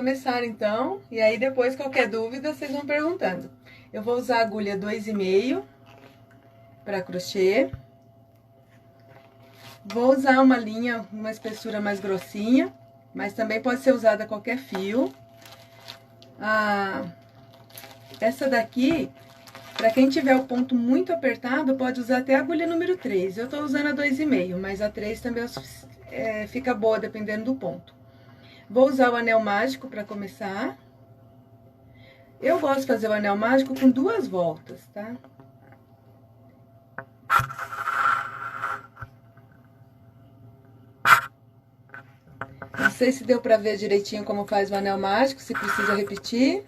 começar então, e aí depois qualquer dúvida vocês vão perguntando. Eu vou usar a agulha 2,5 para crochê. Vou usar uma linha, uma espessura mais grossinha, mas também pode ser usada qualquer fio. Essa daqui, para quem tiver o ponto muito apertado, pode usar até a agulha número 3. Eu tô usando a 2,5, mas a 3 também fica boa, dependendo do ponto. Vou usar o anel mágico para começar. Eu gosto de fazer o anel mágico com 2 voltas, tá? Não sei se deu pra ver direitinho como faz o anel mágico, se precisa repetir.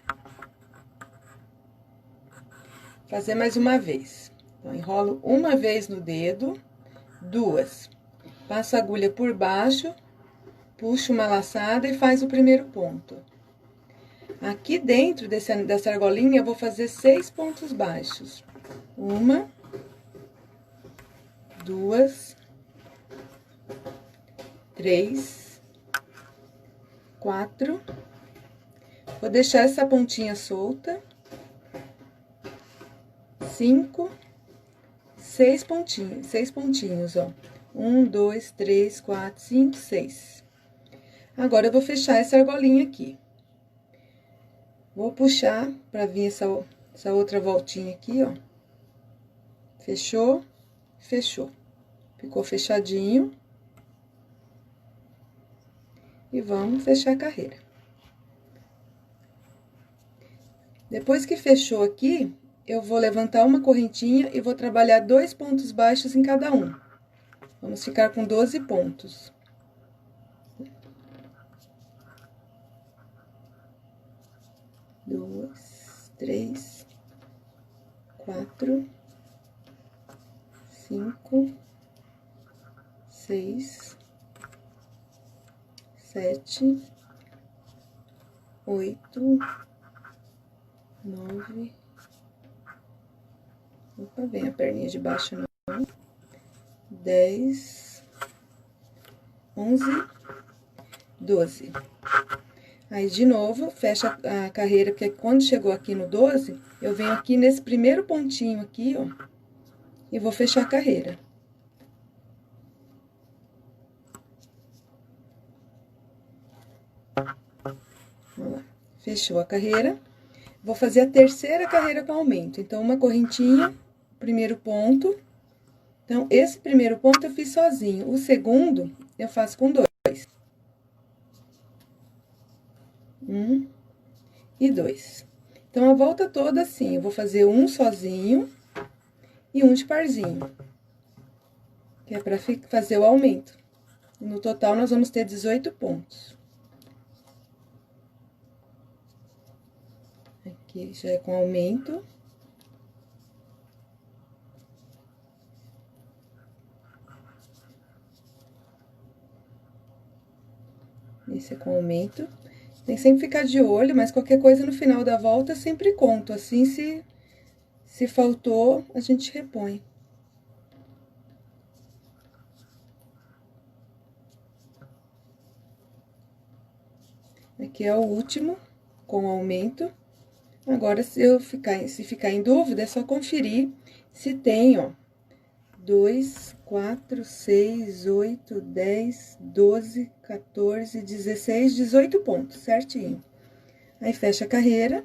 Fazer mais uma vez. Então, enrolo uma vez no dedo, 2. Passo a agulha por baixo, puxo uma laçada e faz o primeiro ponto. Aqui dentro dessa argolinha, eu vou fazer 6 pontos baixos. 1, 2, 3, 4. Vou deixar essa pontinha solta. 5, 6 pontinhos, 6 pontinhos, ó. 1, 2, 3, 4, 5, 6. Agora, eu vou fechar essa argolinha aqui. Vou puxar pra vir essa outra voltinha aqui, ó. Fechou, fechou. Ficou fechadinho. E vamos fechar a carreira. Depois que fechou aqui, eu vou levantar uma correntinha e vou trabalhar 2 pontos baixos em cada um. Vamos ficar com 12 pontos. Dois, 3, 4, 5, 6, 7, 8, 9. Opa, vem a perninha de baixo não. 10, 11, 12. Aí, de novo, fecha a carreira, porque quando chegou aqui no 12, eu venho aqui nesse primeiro pontinho aqui, ó, e vou fechar a carreira. Vamos lá. Fechou a carreira. Vou fazer a terceira carreira com aumento. Então, uma correntinha, primeiro ponto. Então, esse primeiro ponto eu fiz sozinho. O segundo, eu faço com 2. 1 e 2. Então, a volta toda assim, eu vou fazer um sozinho e um de parzinho. Que é pra fazer o aumento. No total, nós vamos ter 18 pontos. Aqui já é com aumento. Esse é com aumento. Tem que sempre ficar de olho, mas qualquer coisa no final da volta eu sempre conto. Assim, se faltou, a gente repõe. Aqui é o último, com aumento. Agora, se ficar em dúvida, é só conferir se tem, ó, 2, 4, 6, 8, 10, 12, 14, 16, 18 pontos, certinho. Aí, fecha a carreira.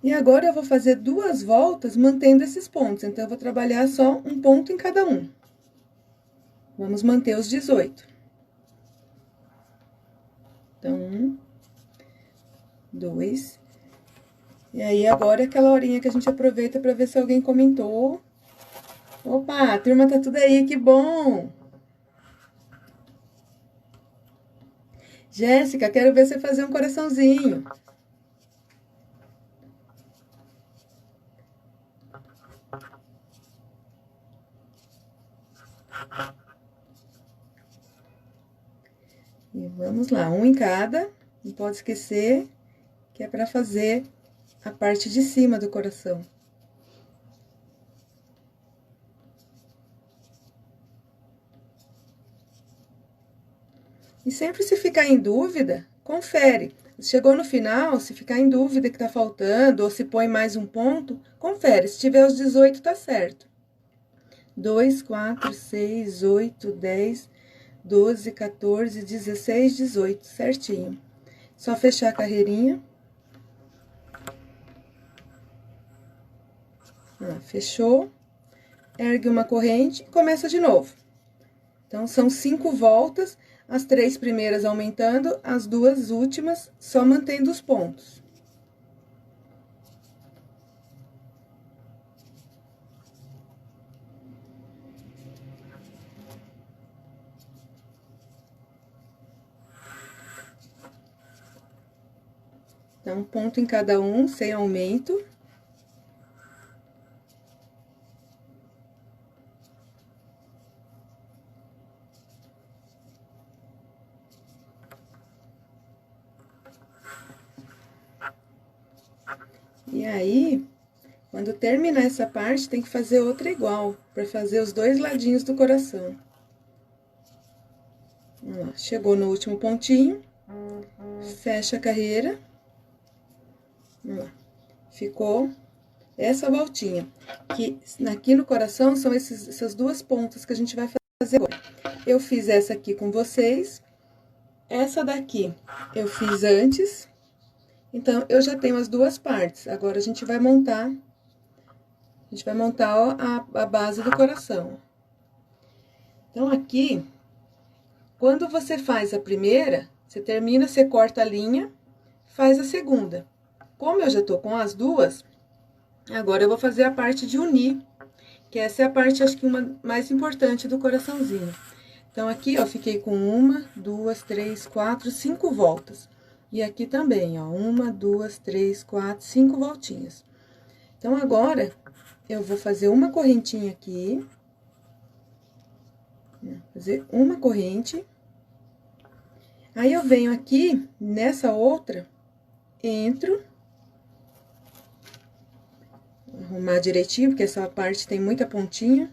E agora, eu vou fazer 2 voltas mantendo esses pontos. Então, eu vou trabalhar só um ponto em cada um. Vamos manter os 18. Então, 1, 2. E aí, agora é aquela horinha que a gente aproveita pra ver se alguém comentou. Opa, a turma tá tudo aí, que bom! Jéssica, quero ver você fazer um coraçãozinho. E vamos lá, um em cada. Não pode esquecer que é pra fazer a parte de cima do coração. E sempre se ficar em dúvida, confere. Chegou no final, se ficar em dúvida que tá faltando, ou se põe mais um ponto, confere. Se tiver os 18, tá certo. 2, 4, 6, 8, 10, 12, 14, 16, 18, certinho. Só fechar a carreirinha. Fechou. Ergue uma corrente e começa de novo. Então, são 5 voltas, as 3 primeiras aumentando, as 2 últimas só mantendo os pontos. Então, ponto em cada um, sem aumento. E aí, quando terminar essa parte, tem que fazer outra igual, para fazer os 2 ladinhos do coração. Vamos lá, chegou no último pontinho, fecha a carreira. Vamos lá, ficou essa voltinha, que aqui no coração são essas 2 pontas que a gente vai fazer agora. Eu fiz essa aqui com vocês, essa daqui eu fiz antes, então, eu já tenho as 2 partes. Agora, a gente vai montar ó, a base do coração. Então, aqui, quando você faz a primeira, você termina, você corta a linha, faz a segunda. Como eu já tô com as 2, agora eu vou fazer a parte de unir, que essa é a parte, acho que mais importante do coraçãozinho. Então, aqui, ó, fiquei com 1, 2, 3, 4, 5 voltas. E aqui também, ó, 1, 2, 3, 4, 5 voltinhas. Então, agora, eu vou fazer uma correntinha aqui. Fazer uma corrente. Aí, eu venho aqui, nessa outra, entro. Arrumar direitinho, porque essa parte tem muita pontinha.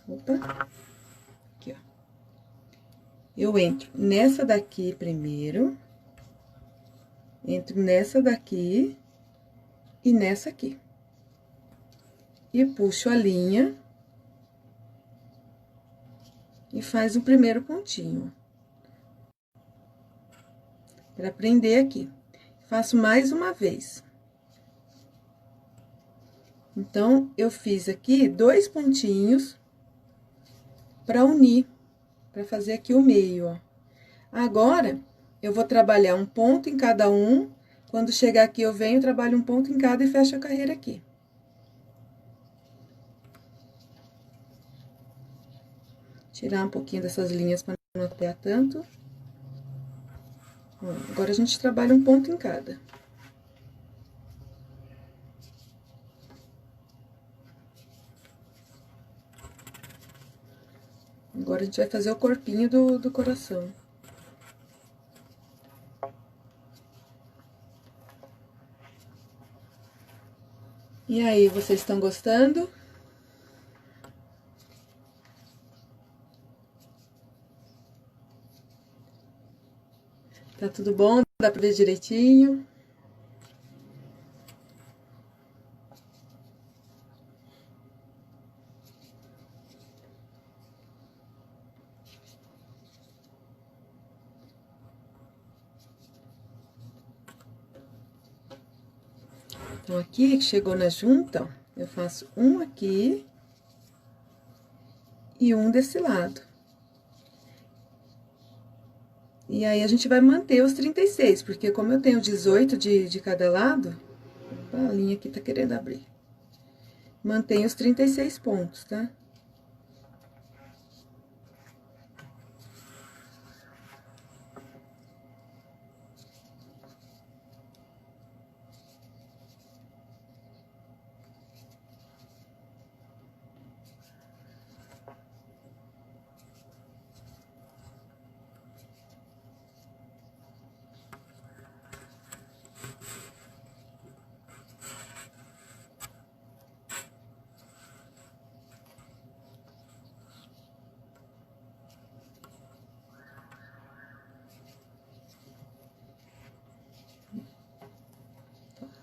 Opa. Aqui, ó. Eu entro nessa daqui primeiro, entro nessa daqui e nessa aqui. E puxo a linha e faz o primeiro pontinho. Pra prender aqui. Faço mais uma vez. Então, eu fiz aqui 2 pontinhos pra unir. Pra fazer aqui o meio, ó. Agora, eu vou trabalhar um ponto em cada um. Quando chegar aqui, eu venho, trabalho um ponto em cada e fecho a carreira aqui. Tirar um pouquinho dessas linhas para não apertar tanto. Ó, agora, a gente trabalha um ponto em cada. Agora, a gente vai fazer o corpinho do coração. E aí, vocês estão gostando? Tá tudo bom? Dá pra ver direitinho? Então, aqui, que chegou na junta, ó, eu faço um aqui e um desse lado. E aí, a gente vai manter os 36, porque como eu tenho 18 de cada lado, a linha aqui tá querendo abrir. Mantém os 36 pontos, tá?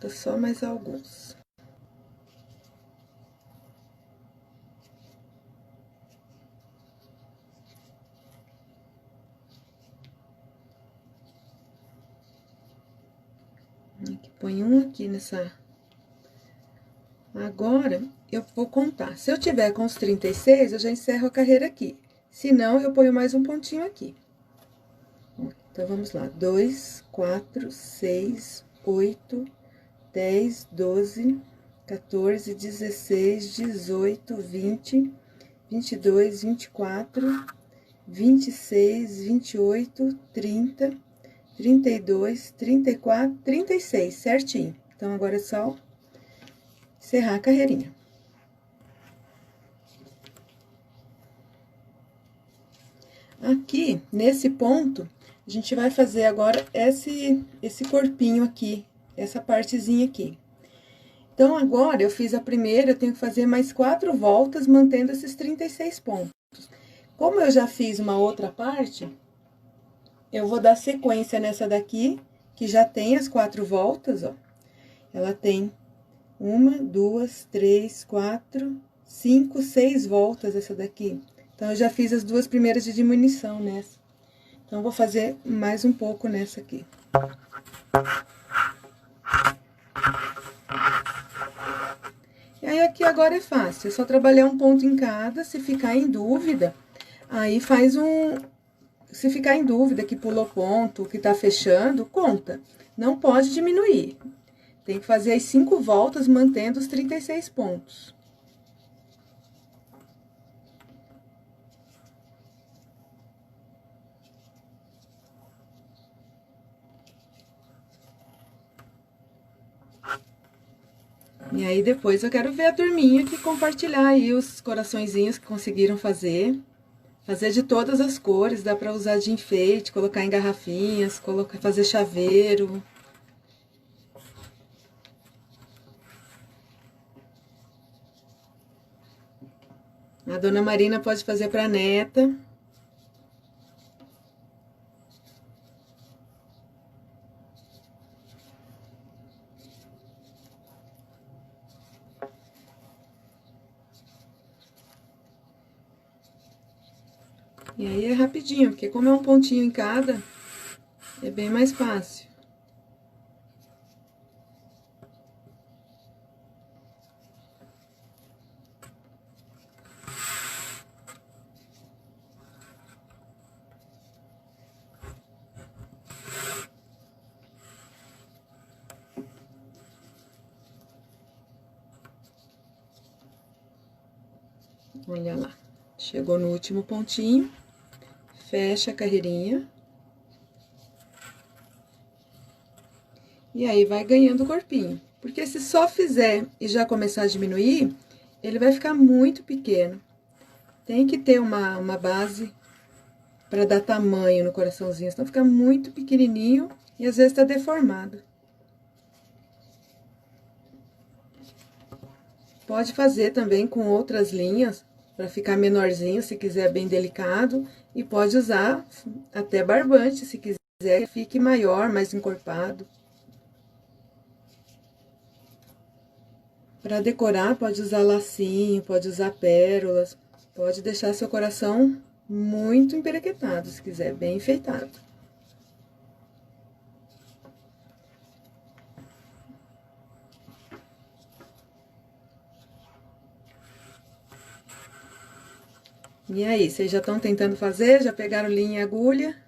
Falta só mais alguns. Aqui, põe um aqui nessa... Agora, eu vou contar. Se eu tiver com os 36, eu já encerro a carreira aqui. Se não, eu ponho mais um pontinho aqui. Então, vamos lá. 2, 4, 6, 8, 10, 12, 14, 16, 18, 20, 22, 24, 26, 28, 30, 32, 34, 36, certinho. Então, agora é só encerrar a carreirinha. Aqui, nesse ponto, a gente vai fazer agora esse corpinho aqui, essa partezinha aqui. Então, agora, eu fiz a primeira, eu tenho que fazer mais 4 voltas, mantendo esses 36 pontos. Como eu já fiz uma outra parte, eu vou dar sequência nessa daqui, que já tem as 4 voltas, ó. Ela tem 1, 2, 3, 4, 5, 6 voltas essa daqui. Então, eu já fiz as 2 primeiras de diminuição nessa. Então, vou fazer mais um pouco nessa aqui. E aí, aqui agora é fácil, é só trabalhar um ponto em cada, se ficar em dúvida, aí faz um... Se ficar em dúvida que pulou ponto, que tá fechando, conta. Não pode diminuir. Tem que fazer as 5 voltas, mantendo os 36 pontos. E aí, depois eu quero ver a turminha que compartilhar aí os coraçõezinhos que conseguiram fazer. Fazer de todas as cores, dá pra usar de enfeite, colocar em garrafinhas, fazer chaveiro. A dona Marina pode fazer pra neta. E aí é rapidinho, porque como é um pontinho em cada, é bem mais fácil. Olha lá, chegou no último pontinho, fecha a carreirinha. E aí, vai ganhando o corpinho. Porque se só fizer e já começar a diminuir, ele vai ficar muito pequeno. Tem que ter uma base para dar tamanho no coraçãozinho, senão fica muito pequenininho e às vezes tá deformado. Pode fazer também com outras linhas, para ficar menorzinho, se quiser bem delicado. E pode usar até barbante, se quiser, que fique maior, mais encorpado. Para decorar, pode usar lacinho, pode usar pérolas, pode deixar seu coração muito emperequetado, se quiser, bem enfeitado. E aí, vocês já estão tentando fazer? Já pegaram linha e agulha?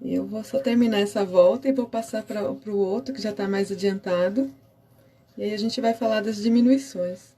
Eu vou só terminar essa volta e vou passar para o outro, que já tá mais adiantado. E aí, a gente vai falar das diminuições.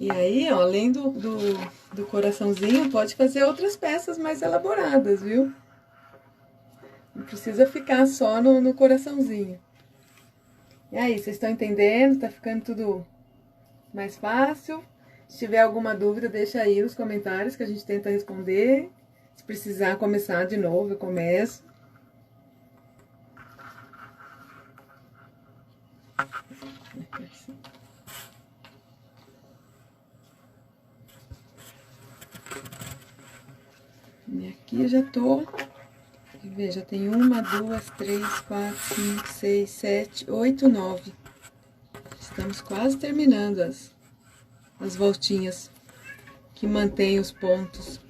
E aí, ó, além do coraçãozinho, pode fazer outras peças mais elaboradas, viu? Não precisa ficar só no coraçãozinho. E aí, vocês estão entendendo? Tá ficando tudo mais fácil? Se tiver alguma dúvida, deixa aí nos comentários que a gente tenta responder. Se precisar começar de novo, eu começo. E aqui eu já tô... Quer ver? Já tem 1, 2, 3, 4, 5, 6, 7, 8, 9. Estamos quase terminando as voltinhas que mantêm os pontos.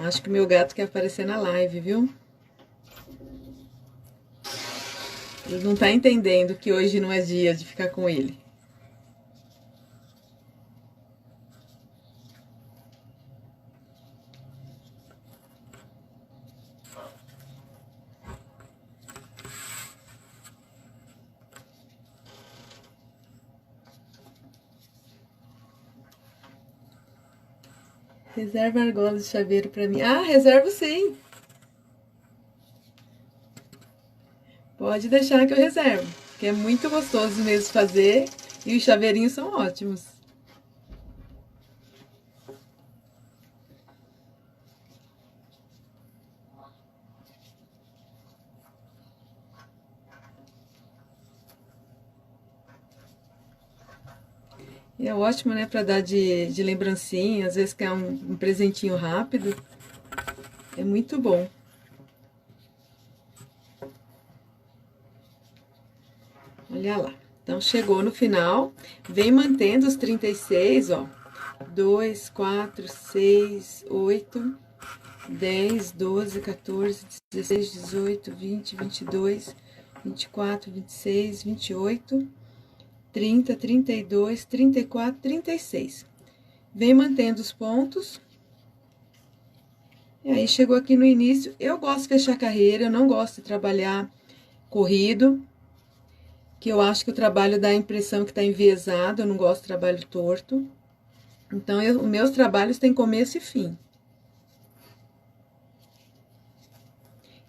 Acho que o meu gato quer aparecer na live, viu? Ele não tá entendendo que hoje não é dia de ficar com ele. Reserva argola de chaveiro pra mim. Ah, reservo sim. Pode deixar que eu reservo, que é muito gostoso mesmo fazer e os chaveirinhos são ótimos. E é ótimo, né, pra dar de lembrancinha, às vezes quer um presentinho rápido. É muito bom. Olha lá. Então, chegou no final, vem mantendo os 36, ó. 2, 4, 6, 8, 10, 12, 14, 16, 18, 20, 22, 24, 26, 28, 30, 32, 34, 36. Vem mantendo os pontos. E aí, chegou aqui no início. Eu gosto de fechar a carreira, eu não gosto de trabalhar corrido, que eu acho que o trabalho dá a impressão que tá enviesado, eu não gosto de trabalho torto. Então, os meus trabalhos têm começo e fim.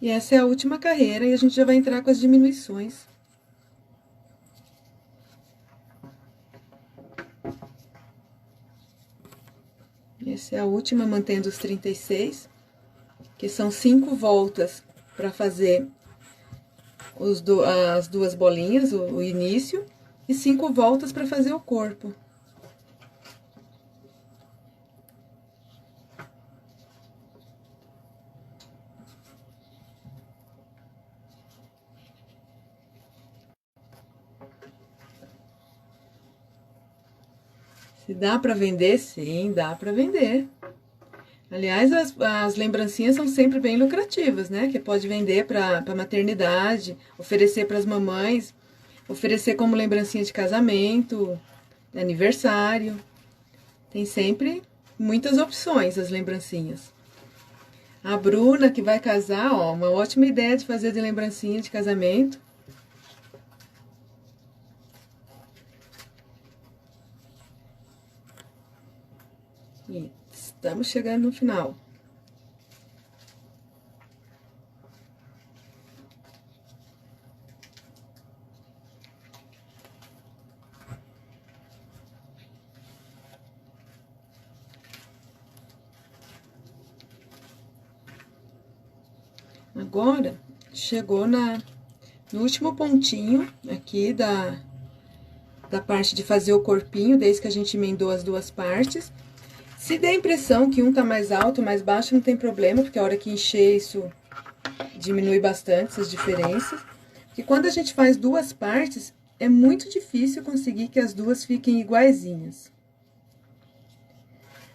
E essa é a última carreira e a gente já vai entrar com as diminuições. Essa é a última, mantendo os 36, que são 5 voltas para fazer as duas bolinhas, o início, e 5 voltas para fazer o corpo. Se dá para vender? Sim, dá para vender. Aliás, as lembrancinhas são sempre bem lucrativas, né? Que pode vender para maternidade, oferecer para as mamães, oferecer como lembrancinha de casamento, aniversário. Tem sempre muitas opções as lembrancinhas. A Bruna, que vai casar, ó, uma ótima ideia de fazer de lembrancinha de casamento. E estamos chegando no final. Agora, chegou no último pontinho aqui da parte de fazer o corpinho, desde que a gente emendou as duas partes. Se der a impressão que um tá mais alto, mais baixo, não tem problema, porque a hora que encher isso diminui bastante essas diferenças. Porque quando a gente faz duas partes, é muito difícil conseguir que as duas fiquem iguaizinhas.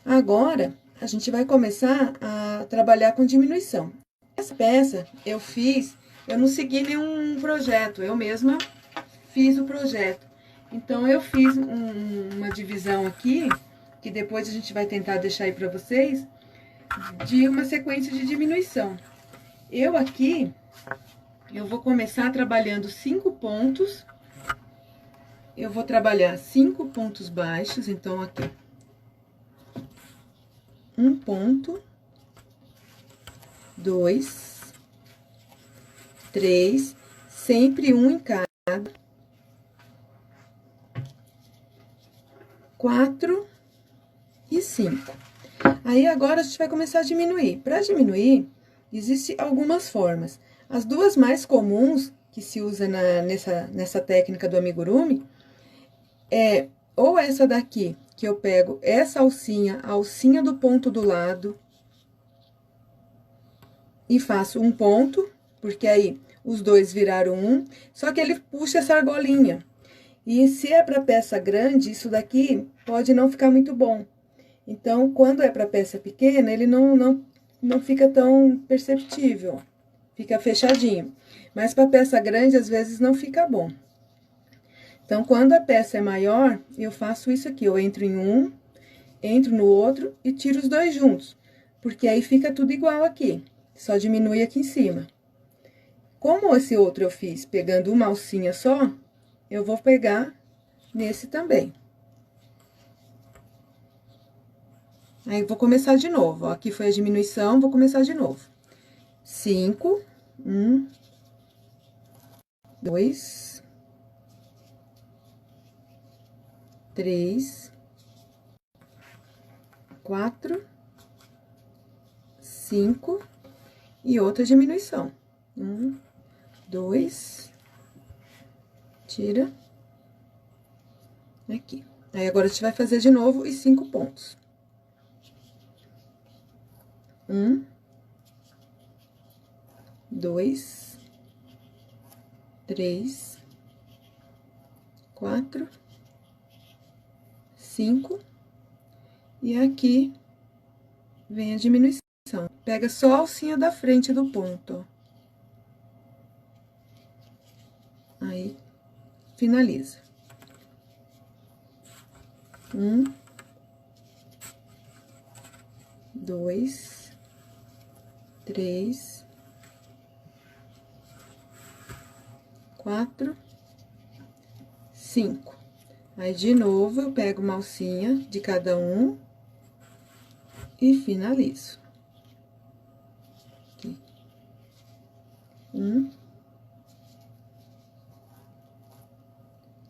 Agora, a gente vai começar a trabalhar com diminuição. Essa peça eu não segui nenhum projeto, eu mesma fiz o projeto. Então, eu fiz uma divisão aqui, que depois a gente vai tentar deixar aí pra vocês, de uma sequência de diminuição. Eu aqui eu vou começar trabalhando 5 pontos. Eu vou trabalhar 5 pontos baixos, então, aqui. Um ponto. 2, 3, sempre um em cada. 4 e 5. Aí, agora, a gente vai começar a diminuir. Para diminuir, existem algumas formas. As duas mais comuns que se usa nessa técnica do amigurumi é ou essa daqui, que eu pego essa alcinha, a alcinha do ponto do lado, e faço um ponto, porque aí os dois viraram um, só que ele puxa essa argolinha. E se é para peça grande, isso daqui pode não ficar muito bom. Então, quando é para peça pequena, ele não fica tão perceptível, fica fechadinho. Mas para peça grande, às vezes, não fica bom. Então, quando a peça é maior, eu faço isso aqui, eu entro em um, entro no outro e tiro os dois juntos, porque aí fica tudo igual aqui, só diminui aqui em cima. Como esse outro eu fiz pegando uma alcinha só, eu vou pegar nesse também. Aí, vou começar de novo, ó, aqui foi a diminuição, vou começar de novo. 5, 1, 2, 3, 4, 5, e outra diminuição. 1, 2, tira, aqui. Aí, agora, a gente vai fazer de novo os 5 pontos. 1, 2, 3, 4, 5, e aqui vem a diminuição. Pega só a alcinha da frente do ponto, ó. Aí, finaliza. 1, 2, 3, 4, 5. Aí, de novo, eu pego uma alcinha de cada um e finalizo. Aqui. 1,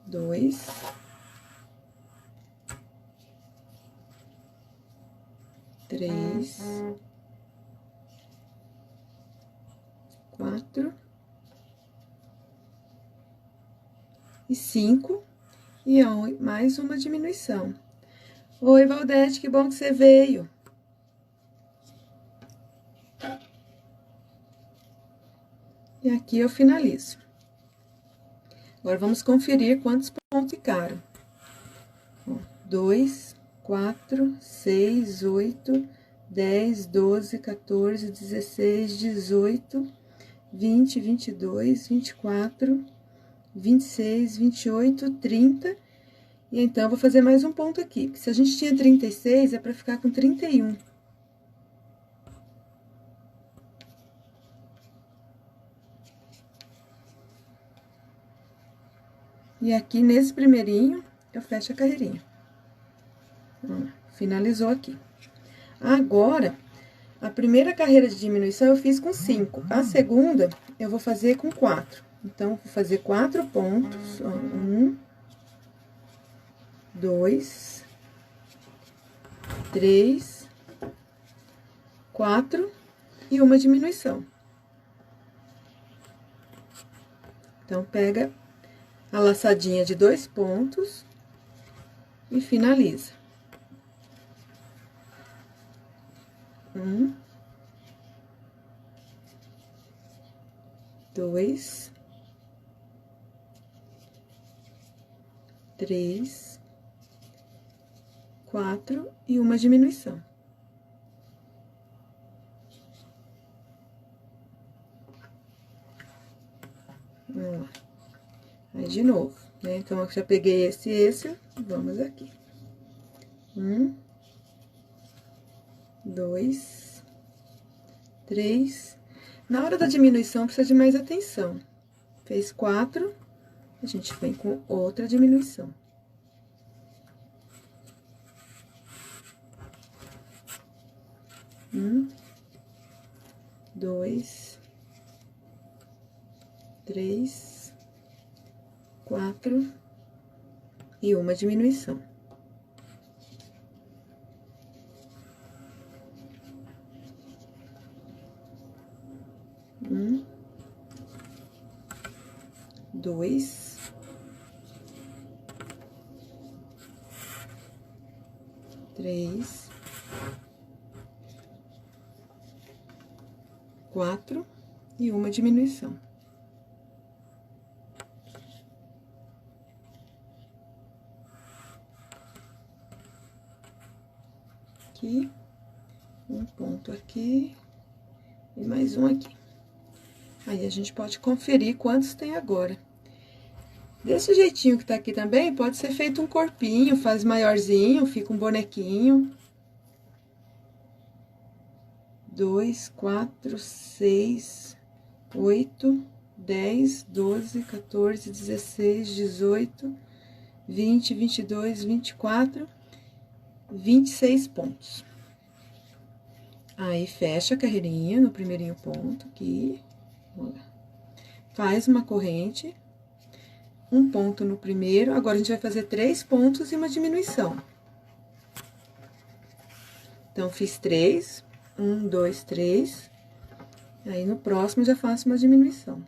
2, 3, 4 e 5, e mais uma diminuição. Oi, Valdete, que bom que você veio. E aqui eu finalizo. Agora, vamos conferir quantos pontos ficaram. 2, 4, 6, 8, 10, 12, 14, 16, 18, 20, 22, 24, 26, 28, 30. E então, eu vou fazer mais um ponto aqui, porque se a gente tinha 36, é para ficar com 31. E aqui, nesse primeirinho, eu fecho a carreirinha. Finalizou aqui. Agora, a primeira carreira de diminuição eu fiz com 5. A segunda, eu vou fazer com 4. Então, vou fazer 4 pontos. 1, 2, 3, 4 e uma diminuição. Então, pega a laçadinha de 2 pontos e finaliza. 1, 2, 3, 4 e uma diminuição. Vamos lá. Aí, de novo, né? Então, eu já peguei esse, vamos aqui. 1, 2, 3. Na hora da diminuição, precisa de mais atenção. Fez 4, a gente vem com outra diminuição. Um, 2, 3, 4 e uma diminuição. Um, 2, 3, 4 e uma diminuição. Aqui, um ponto aqui e mais um aqui. Aí, a gente pode conferir quantos tem agora. Desse jeitinho que tá aqui também, pode ser feito um corpinho, faz maiorzinho, fica um bonequinho. 2, 4, 6, 8, 10, 12, 14, 16, 18, 20, 22, 24, 26 pontos. Aí, fecha a carreirinha no primeirinho ponto aqui. Faz uma corrente, um ponto no primeiro. Agora, a gente vai fazer 3 pontos e uma diminuição. Então, fiz 3, 1, 2, 3. Aí, no próximo, já faço uma diminuição.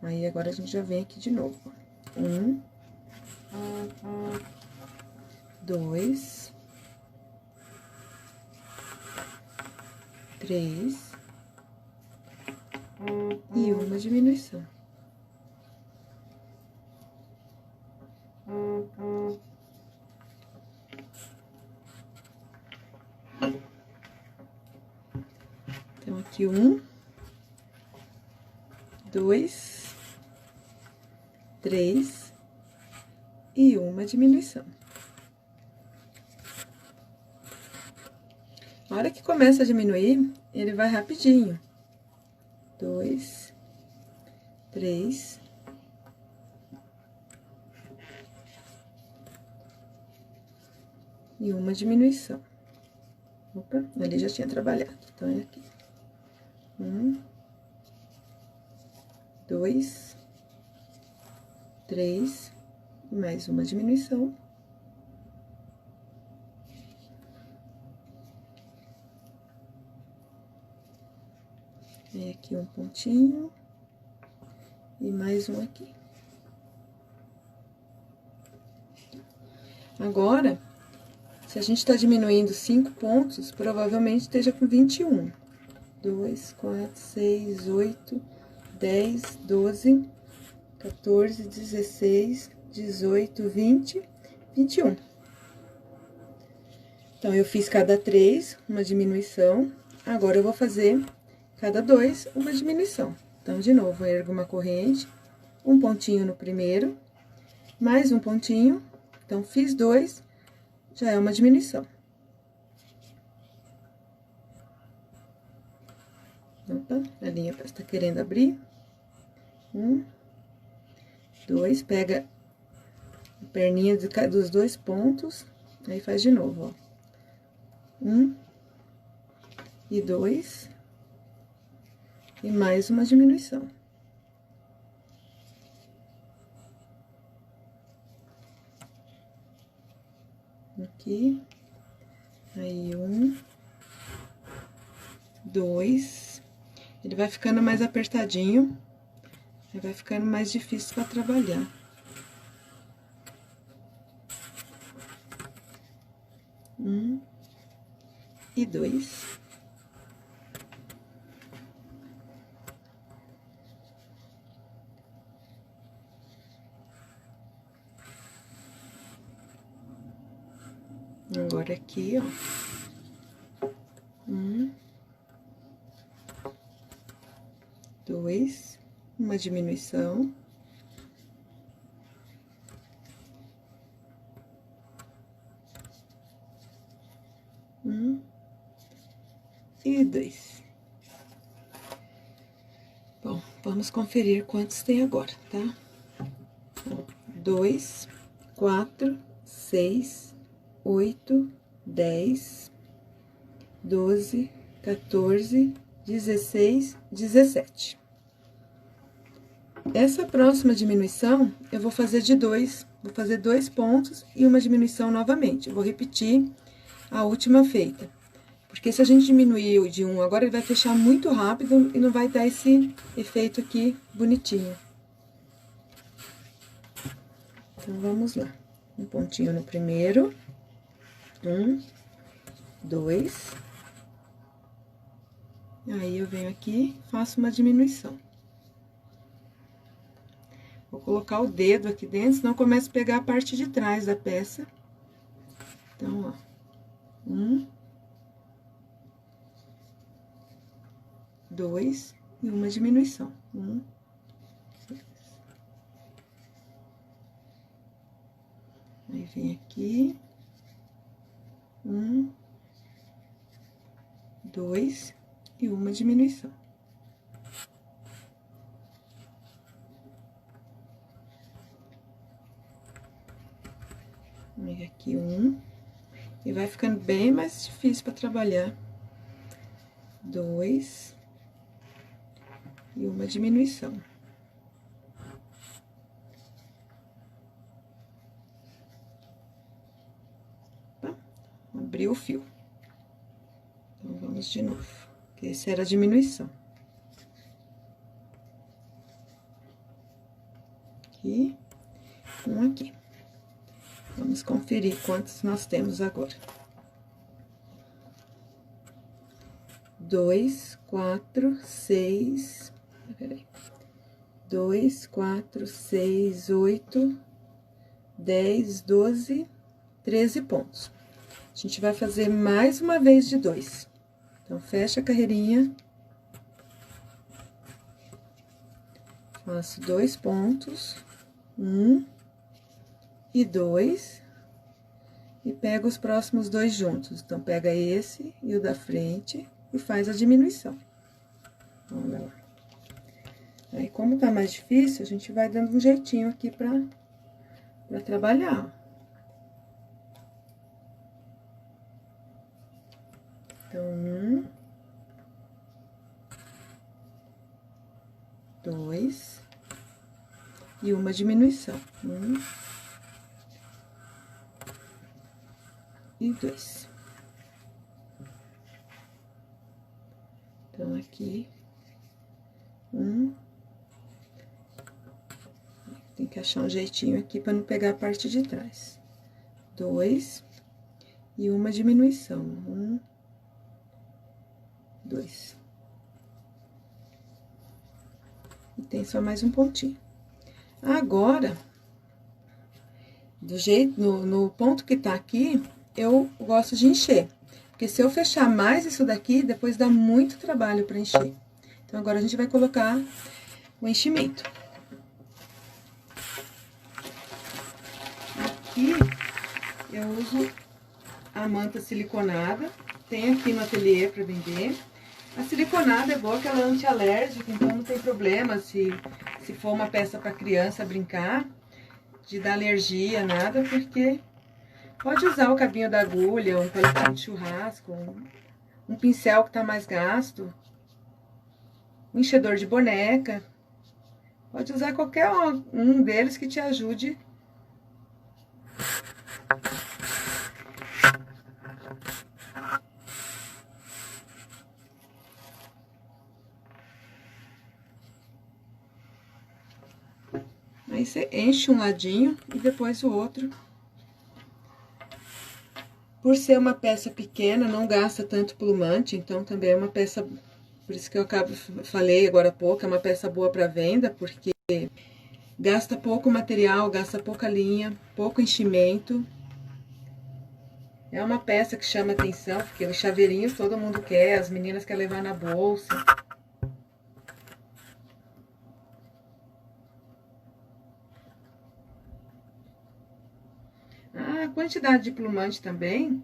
Aí, agora, a gente já vem aqui de novo. 1, 2, 3 e uma diminuição. Então, aqui 1, 2, 3 e uma diminuição. A hora que começa a diminuir, ele vai rapidinho. 2, 3. E uma diminuição. Opa, ali já tinha trabalhado, então é aqui. 1, 2, 3, e mais uma diminuição. Aqui um pontinho e mais um aqui. Agora, se a gente tá diminuindo 5 pontos, provavelmente esteja com 21. 2, 4, 6, 8, 10, 12, 14, 16, 18, 20, 21. Então, eu fiz cada 3 uma diminuição. Agora, eu vou fazer cada 2 uma diminuição. Então, de novo, eu ergo uma corrente, um pontinho no primeiro, mais um pontinho. Então, fiz 2, já é uma diminuição. Opa, a linha está querendo abrir. 1, 2, pega a perninha dos 2 pontos, aí faz de novo, ó. 1 e 2. E mais uma diminuição. Aqui. Aí, 1, 2. Ele vai ficando mais apertadinho. Aí, vai ficando mais difícil para trabalhar. 1 e 2. Agora, aqui, ó. 1, 2, uma diminuição. 2. Bom, vamos conferir quantos tem agora, tá? 2, 4, 6, 8, 10, 12, 14, 16, 17. Essa próxima diminuição, eu vou fazer de 2, vou fazer 2 pontos e uma diminuição novamente. Eu vou repetir a última feita. Porque se a gente diminuir o de 1, agora ele vai fechar muito rápido e não vai dar esse efeito aqui bonitinho. Então, vamos lá. Um pontinho no primeiro. 1, 2. Aí, eu venho aqui, faço uma diminuição. Vou colocar o dedo aqui dentro, senão começa a pegar a parte de trás da peça. Então, ó. 1, 2 e uma diminuição. 1, 2. Aí, vem aqui. 1, 2 e uma diminuição. Vem aqui 1. E vai ficando bem mais difícil para trabalhar. 2 e uma diminuição. Tá? Abri o fio. Então, vamos de novo. Essa era a diminuição. Aqui, um aqui. Vamos conferir quantos nós temos agora. 2, 4, 6... Peraí. 2, 4, 6, 8, 10, 12, 13 pontos. A gente vai fazer mais uma vez de 2. Então, fecha a carreirinha. Faço 2 pontos. 1 e 2. E pego os próximos 2 juntos. Então, pega esse e o da frente e faz a diminuição. Olha lá. Aí, como tá mais difícil, a gente vai dando um jeitinho aqui pra trabalhar, ó. Então, 1, 2 e uma diminuição. 1 e 2. Então, aqui, 1. Tem que achar um jeitinho aqui para não pegar a parte de trás. 2 e uma diminuição. 1, 2. E tem só mais um pontinho. Agora, do jeito, no ponto que tá aqui, eu gosto de encher. Porque se eu fechar mais isso daqui, depois dá muito trabalho para encher. Então, agora a gente vai colocar o enchimento. Aqui, eu uso a manta siliconada. Tem aqui no ateliê para vender. A siliconada é boa, que ela é antialérgica, então não tem problema se for uma peça para criança brincar, de dar alergia, nada, porque pode usar o cabinho da agulha, um palitinho de churrasco, um pincel que tá mais gasto, um enchedor de boneca. Pode usar qualquer um deles que te ajude. Aí, você enche um ladinho e depois o outro. Por ser uma peça pequena, não gasta tanto plumante, então também é uma peça, por isso que eu falei agora há pouco, é uma peça boa para venda, porque gasta pouco material, gasta pouca linha, pouco enchimento. É uma peça que chama atenção, porque os chaveirinhos todo mundo quer, as meninas querem levar na bolsa. A quantidade de plumante também,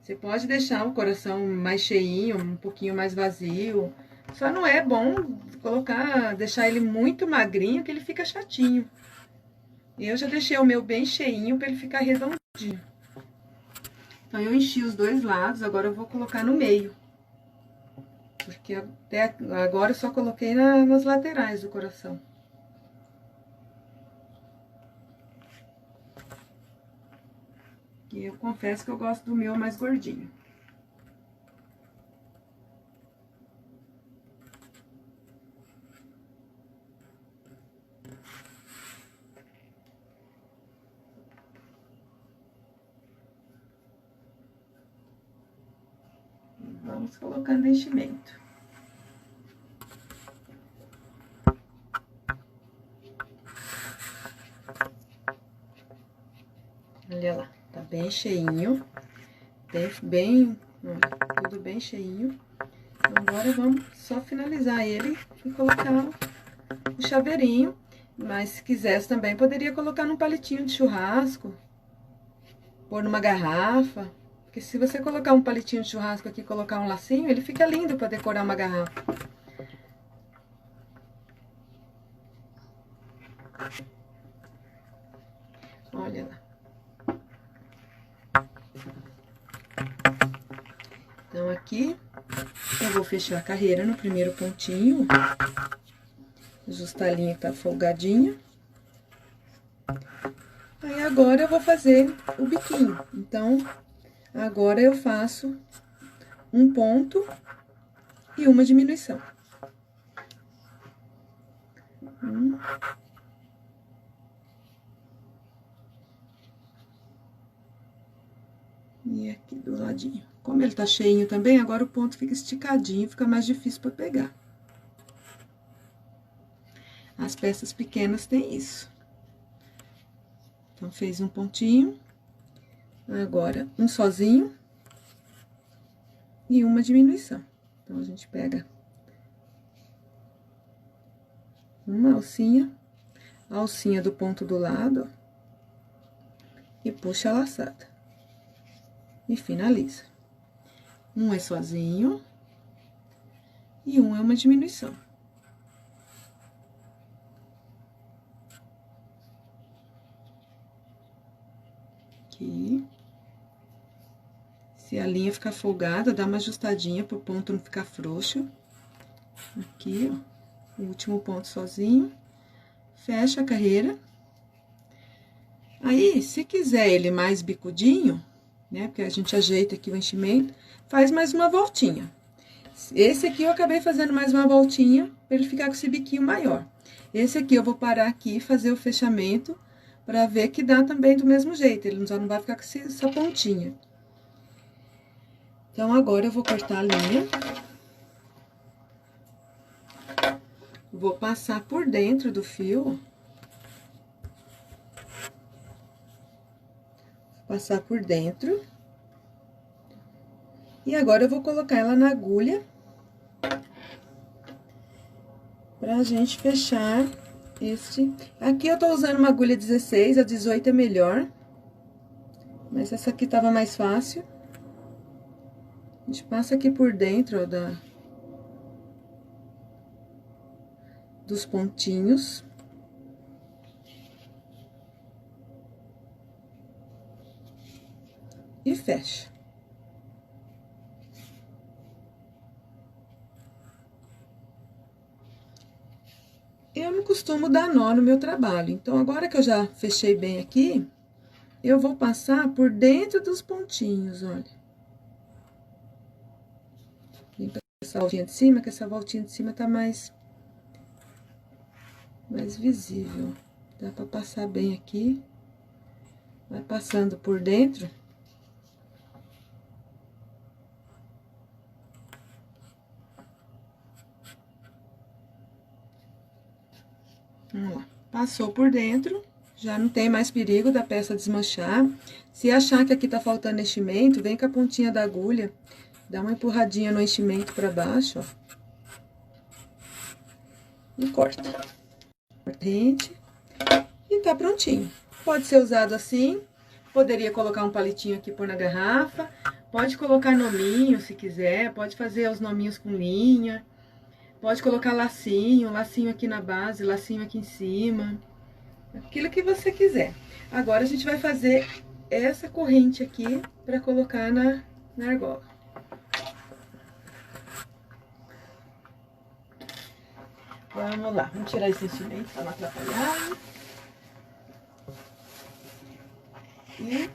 Você pode deixar o coração mais cheinho, um pouquinho mais vazio. Só não é bom deixar ele muito magrinho, que ele fica chatinho. Eu já deixei o meu bem cheinho para ele ficar redondinho. Então, eu enchi os dois lados, agora eu vou colocar no meio. Porque até agora eu só coloquei nas laterais do coração. E eu confesso que eu gosto do meu mais gordinho. Vamos colocando enchimento. Olha lá, tá bem cheinho, tudo bem cheinho. Agora vamos só finalizar ele e colocar o chaveirinho. Mas se quisesse também, poderia colocar num palitinho de churrasco, pôr numa garrafa. Porque se você colocar um palitinho de churrasco aqui e colocar um lacinho, ele fica lindo para decorar uma garrafa. Olha lá. Então, aqui, eu vou fechar a carreira no primeiro pontinho. Ajustar a linha que tá folgadinha. Aí, agora, eu vou fazer o biquinho. Então, agora eu faço um ponto e uma diminuição. E aqui do ladinho. Como ele tá cheinho também, agora o ponto fica esticadinho, fica mais difícil para pegar. As peças pequenas têm isso. Então, fez um pontinho. Agora, um sozinho. E uma diminuição. Então, a gente pega uma alcinha, a alcinha do ponto do lado, e puxa a laçada. E finaliza. Um é sozinho, e um é uma diminuição. Aqui. Se a linha ficar folgada, dá uma ajustadinha pro ponto não ficar frouxo. Aqui, ó, o último ponto sozinho. Fecha a carreira. Aí, se quiser ele mais bicudinho, né, porque a gente ajeita aqui o enchimento, faz mais uma voltinha. Esse aqui eu acabei fazendo mais uma voltinha, pra ele ficar com esse biquinho maior. Esse aqui eu vou parar aqui e fazer o fechamento, pra ver que dá também do mesmo jeito, ele só não vai ficar com essa pontinha. Então, agora eu vou cortar a linha. Vou passar por dentro do fio. Passar por dentro. E agora, eu vou colocar ela na agulha. Pra gente fechar este. Aqui eu tô usando uma agulha 16, a 18 é melhor. Mas essa aqui tava mais fácil. A gente passa aqui por dentro, ó, dos pontinhos. E fecha. Eu não costumo dar nó no meu trabalho, então, agora que eu já fechei bem aqui, eu vou passar por dentro dos pontinhos, olha. Vem com essa voltinha de cima, que essa voltinha de cima tá mais visível. Dá pra passar bem aqui. Vai passando por dentro. Vamos lá. Passou por dentro, já não tem mais perigo da peça desmanchar. Se achar que aqui tá faltando enchimento, vem com a pontinha da agulha, dá uma empurradinha no enchimento pra baixo, ó. E corta. Cortente. E tá prontinho. Pode ser usado assim, poderia colocar um palitinho aqui, pôr na garrafa, Pode colocar nominho se quiser, pode fazer os nominhos com linha, pode colocar lacinho, lacinho aqui na base, lacinho aqui em cima, aquilo que você quiser. Agora a gente vai fazer essa corrente aqui para colocar na argola. Vamos lá, vamos tirar esse instrumento para não atrapalhar. E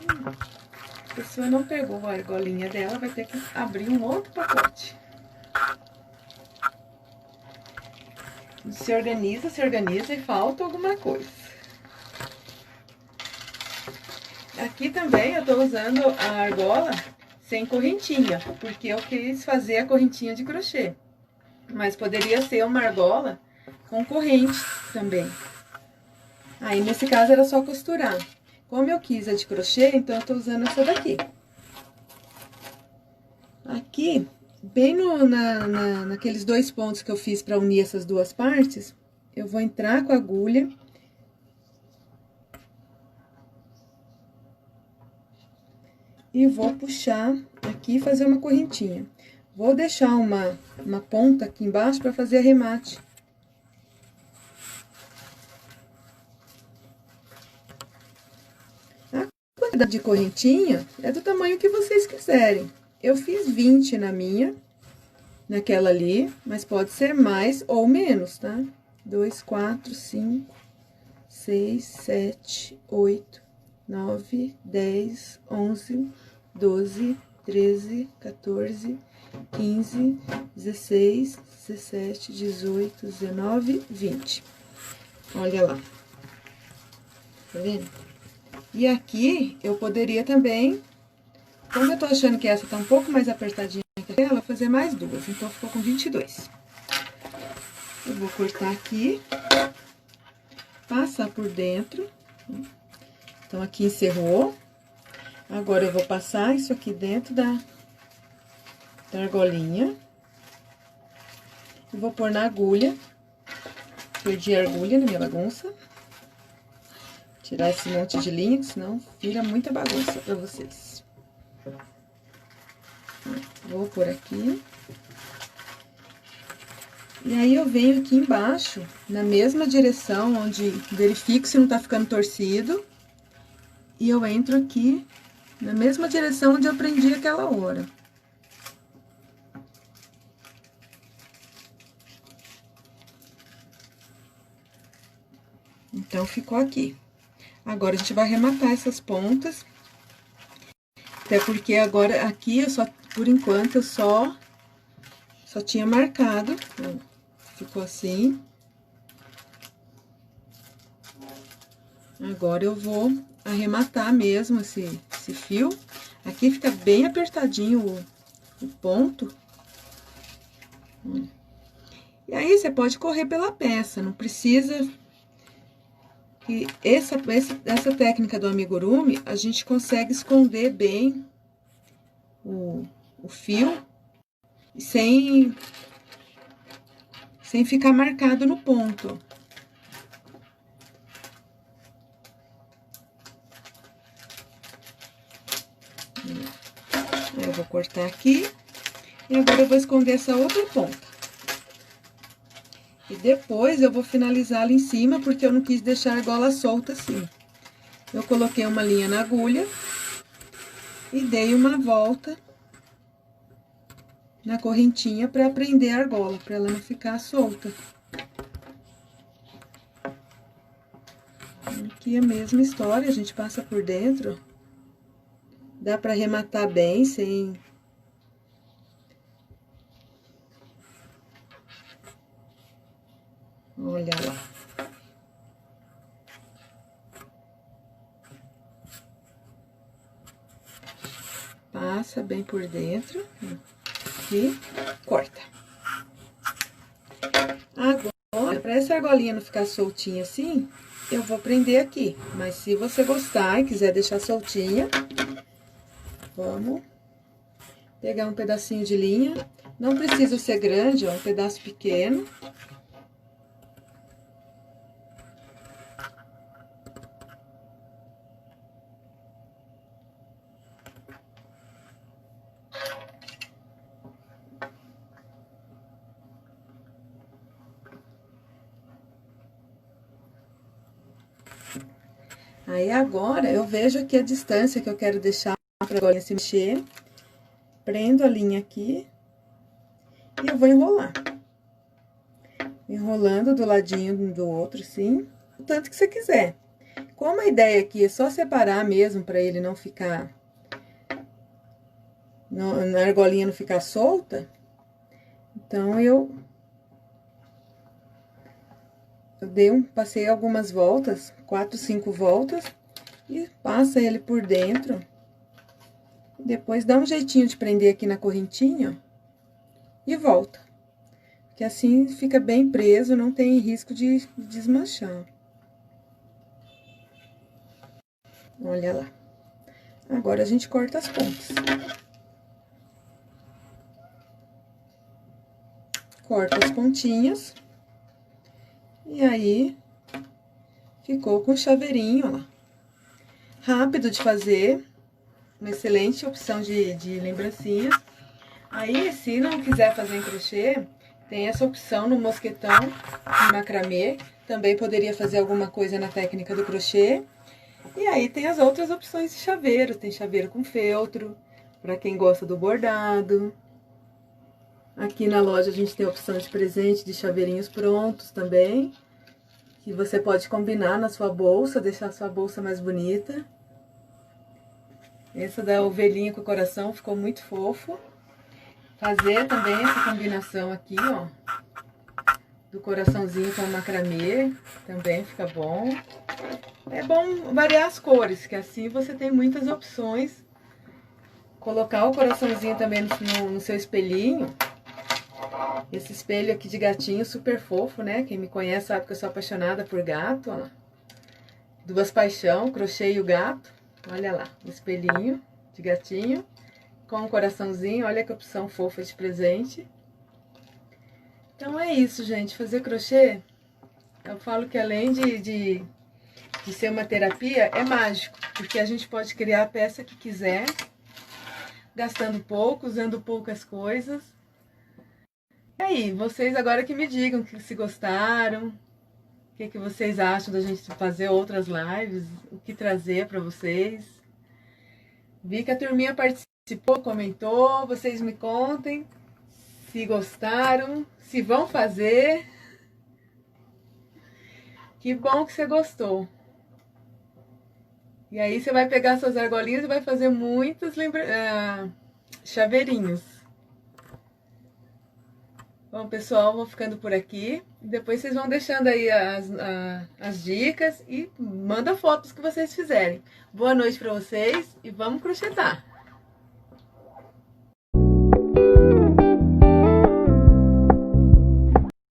a pessoa não pegou a argolinha dela, vai ter que abrir um outro pacote. Se organiza e falta alguma coisa. Aqui também eu tô usando a argola sem correntinha, porque eu quis fazer a correntinha de crochê. Mas poderia ser uma argola com corrente também. Aí, nesse caso, era só costurar. Como eu quis a de crochê, então eu tô usando essa daqui. Aqui, bem naqueles 2 pontos que eu fiz pra unir essas duas partes, eu vou entrar com a agulha. E vou puxar aqui e fazer uma correntinha. Vou deixar uma ponta aqui embaixo pra fazer arremate. A quantidade de correntinha é do tamanho que vocês quiserem. Eu fiz 20 naquela ali, mas pode ser mais ou menos, tá? 2, 4, 5, 6, 7, 8, 9, 10, 11, 12, 13, 14, 15, 16, 17, 18, 19, 20. Olha lá. Tá vendo? E aqui, eu poderia também, como eu tô achando que essa tá um pouco mais apertadinha que aquela, fazer mais 2. Então, ficou com 22. Eu vou cortar aqui, passar por dentro. Então, aqui encerrou. Agora, eu vou passar isso aqui dentro da argolinha. E vou pôr na agulha. Perdi a agulha na minha bagunça. Tirar esse monte de linha, senão vira muita bagunça pra vocês. Vou pôr aqui. E aí, eu venho aqui embaixo, na mesma direção, onde verifico se não tá ficando torcido. E eu entro aqui, na mesma direção onde eu prendi aquela hora. Então, ficou aqui. Agora, a gente vai arrematar essas pontas. Até porque agora, aqui, por enquanto, eu só tinha marcado. Ó, ficou assim. Agora, eu vou arrematar mesmo esse fio. Aqui fica bem apertadinho o ponto. E aí, você pode correr pela peça, não precisa... E essa técnica do amigurumi, a gente consegue esconder bem o fio sem ficar marcado no ponto. Eu vou cortar aqui e agora eu vou esconder essa outra ponta. E depois eu vou finalizar ali em cima, porque eu não quis deixar a argola solta assim. Eu coloquei uma linha na agulha e dei uma volta na correntinha para prender a argola, para ela não ficar solta. Aqui é a mesma história, a gente passa por dentro. Dá para arrematar bem, sem... Olha lá. Passa bem por dentro. E corta. Agora, para essa argolinha não ficar soltinha assim, eu vou prender aqui. Mas se você gostar e quiser deixar soltinha, vamos pegar um pedacinho de linha. Não precisa ser grande, ó, um pedaço pequeno. Aí agora eu vejo aqui a distância que eu quero deixar para agora se mexer. Prendo a linha aqui e eu vou enrolar. Enrolando do ladinho do outro, sim, o tanto que você quiser. Como a ideia aqui é só separar mesmo, para ele não ficar... na argolinha não ficar solta, então eu passei algumas voltas, 4, 5 voltas, e passa ele por dentro. Depois dá um jeitinho de prender aqui na correntinha, ó, e volta. Que assim fica bem preso, não tem risco de desmanchar. Olha lá. Agora a gente corta as pontas. Corta as pontinhas. E aí, ficou com chaveirinho, ó lá. Rápido de fazer. Uma excelente opção de lembrancinha. Aí, se não quiser fazer em crochê, tem essa opção no mosquetão, no macramê. Também poderia fazer alguma coisa na técnica do crochê. E aí tem as outras opções de chaveiro. Tem chaveiro com feltro, para quem gosta do bordado. Aqui na loja a gente tem a opção de presente de chaveirinhos prontos também. Que você pode combinar na sua bolsa, deixar a sua bolsa mais bonita. Essa da ovelhinha com o coração ficou muito fofo. Fazer também essa combinação aqui, ó, do coraçãozinho com o macramê, também fica bom. É bom variar as cores, que assim você tem muitas opções. Colocar o coraçãozinho também no seu espelhinho. Esse espelho aqui de gatinho super fofo, né? Quem me conhece sabe que eu sou apaixonada por gato, ó. Duas paixão, crochê e o gato. Olha lá, o espelhinho de gatinho. Com um coraçãozinho, olha que opção fofa de presente. Então é isso, gente, fazer crochê, eu falo que além de ser uma terapia, é mágico, porque a gente pode criar a peça que quiser, gastando pouco, usando poucas coisas. E aí, vocês agora que me digam que se gostaram, o que vocês acham da gente fazer outras lives, o que trazer para vocês. Vi que a turminha participou, comentou, vocês me contem se gostaram, se vão fazer. Que bom que você gostou. E aí você vai pegar suas argolinhas e vai fazer muitos chaveirinhos. Bom, pessoal, vou ficando por aqui. Depois vocês vão deixando aí as dicas e manda fotos que vocês fizerem. Boa noite para vocês e vamos crochetar!